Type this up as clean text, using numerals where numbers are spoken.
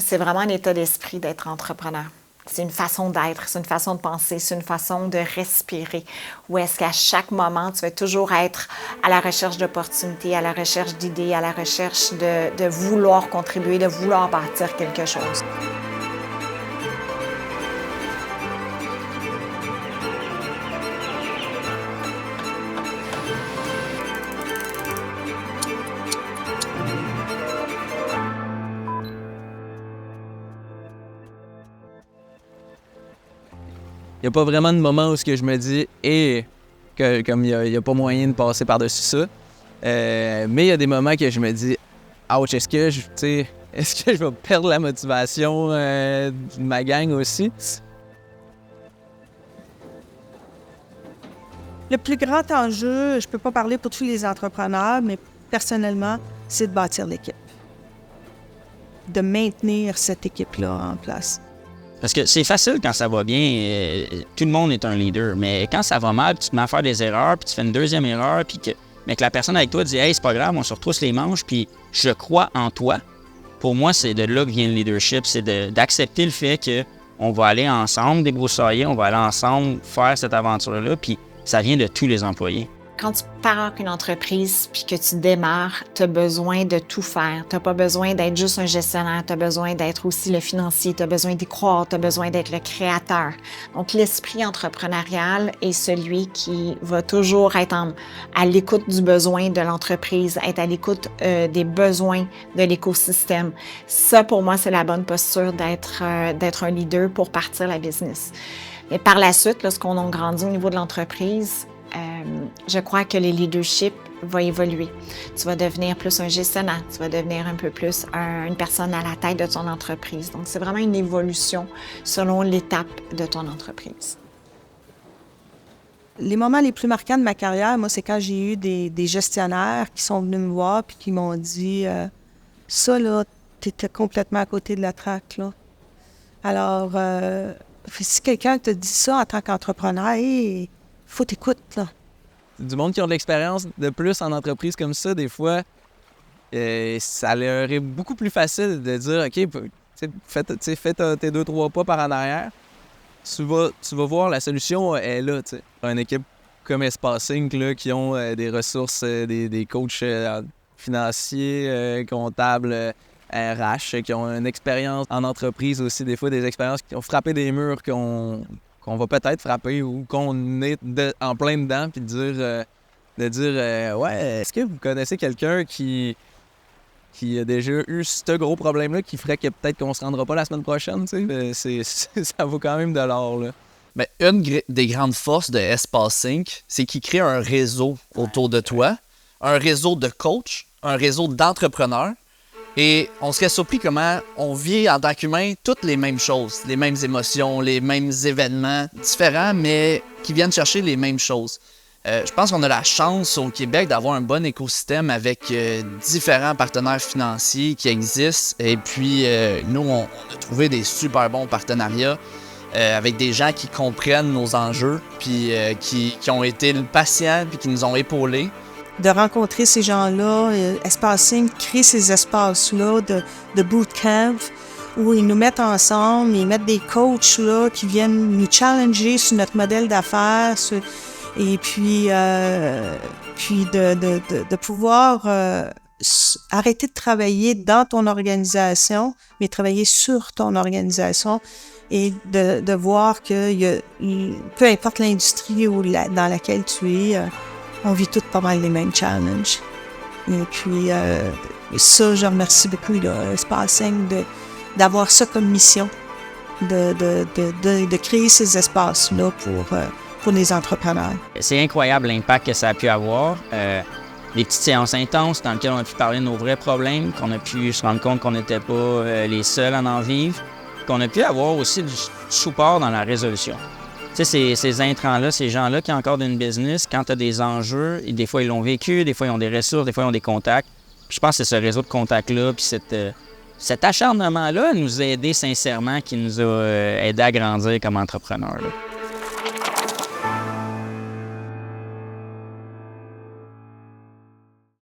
c'est vraiment un état d'esprit d'être entrepreneur. C'est une façon d'être, c'est une façon de penser, c'est une façon de respirer. Où est-ce qu'à chaque moment, tu vas toujours être à la recherche d'opportunités, à la recherche d'idées, à la recherche de vouloir contribuer, de vouloir bâtir quelque chose. Il n'y a pas vraiment de moment où je me dis comme il n'y a pas moyen de passer par-dessus ça. Mais il y a des moments que je me dis ouch, est-ce que je vais perdre la motivation de ma gang aussi? Le plus grand enjeu, je ne peux pas parler pour tous les entrepreneurs, mais personnellement, c'est de bâtir l'équipe. De maintenir cette équipe-là en place. Parce que c'est facile quand ça va bien, tout le monde est un leader, mais quand ça va mal, puis tu te mets à faire des erreurs, puis tu fais une deuxième erreur, mais que la personne avec toi dit « Hey, c'est pas grave, on se retrousse les manches, puis je crois en toi », pour moi, c'est de là que vient le leadership, c'est d'accepter le fait qu'on va aller ensemble débroussailler, on va aller ensemble faire cette aventure-là, puis ça vient de tous les employés. Quand tu pars une entreprise puis que tu démarres, tu as besoin de tout faire. Tu n'as pas besoin d'être juste un gestionnaire, tu as besoin d'être aussi le financier, tu as besoin d'y croire, tu as besoin d'être le créateur. Donc, l'esprit entrepreneurial est celui qui va toujours être à l'écoute du besoin de l'entreprise, être à l'écoute des besoins de l'écosystème. Ça, pour moi, c'est la bonne posture d'être un leader pour partir la business. Et par la suite, lorsqu'on a grandi au niveau de l'entreprise, je crois que le leadership va évoluer. Tu vas devenir plus un gestionnaire, tu vas devenir un peu plus une personne à la tête de ton entreprise. Donc, c'est vraiment une évolution selon l'étape de ton entreprise. Les moments les plus marquants de ma carrière, moi, c'est quand j'ai eu des gestionnaires qui sont venus me voir et qui m'ont dit « Ça, là, t'étais complètement à côté de la traque, là. » Alors, si quelqu'un te dit ça en tant qu'entrepreneur, hey, faut t'écouter, là. Du monde qui ont de l'expérience de plus en entreprise comme ça, des fois, ça leur est beaucoup plus facile de dire OK, fais tes 2-3 pas par en arrière. Tu vas voir, la solution est là. T'sais. Une équipe comme Espace Inc. Là, qui ont des ressources, des coachs financiers, comptables, RH, qui ont une expérience en entreprise aussi, des fois des expériences qui ont frappé des murs qu'on va peut-être frapper ou qu'on est en plein dedans, puis de dire ouais, est-ce que vous connaissez quelqu'un qui a déjà eu ce gros problème-là qui ferait que peut-être qu'on se rendra pas la semaine prochaine, tu sais, ça vaut quand même de l'or, là. Mais une des grandes forces de Espace Inc., c'est qu'il crée un réseau autour de toi, un réseau de coachs, un réseau d'entrepreneurs. Et on serait surpris comment on vit en tant qu'humain toutes les mêmes choses, les mêmes émotions, les mêmes événements différents, mais qui viennent chercher les mêmes choses. Je pense qu'on a la chance au Québec d'avoir un bon écosystème avec différents partenaires financiers qui existent. Et puis, nous, on a trouvé des super bons partenariats avec des gens qui comprennent nos enjeux, puis qui ont été patients, puis qui nous ont épaulés. De rencontrer ces gens-là, Espace Inc. crée ces espaces-là de bootcamp où ils nous mettent ensemble, ils mettent des coachs là, qui viennent nous challenger sur notre modèle d'affaires et puis de pouvoir arrêter de travailler dans ton organisation, mais travailler sur ton organisation et de voir que peu importe l'industrie dans laquelle tu es, on vit tous pas mal les mêmes challenges. Et puis, ça, je remercie beaucoup Espace Inc. d'avoir ça comme mission, de créer ces espaces-là pour les entrepreneurs. C'est incroyable l'impact que ça a pu avoir. Des petites séances intenses dans lesquelles on a pu parler de nos vrais problèmes, qu'on a pu se rendre compte qu'on n'était pas les seuls à en vivre, qu'on a pu avoir aussi du support dans la résolution. Tu sais, ces intrants-là, ces gens-là qui ont encore d'une business, quand tu as des enjeux, des fois ils l'ont vécu, des fois ils ont des ressources, des fois ils ont des contacts. Puis je pense que c'est ce réseau de contacts-là, puis cet acharnement-là nous a aidés sincèrement, qui nous a aidés à grandir comme entrepreneurs, là.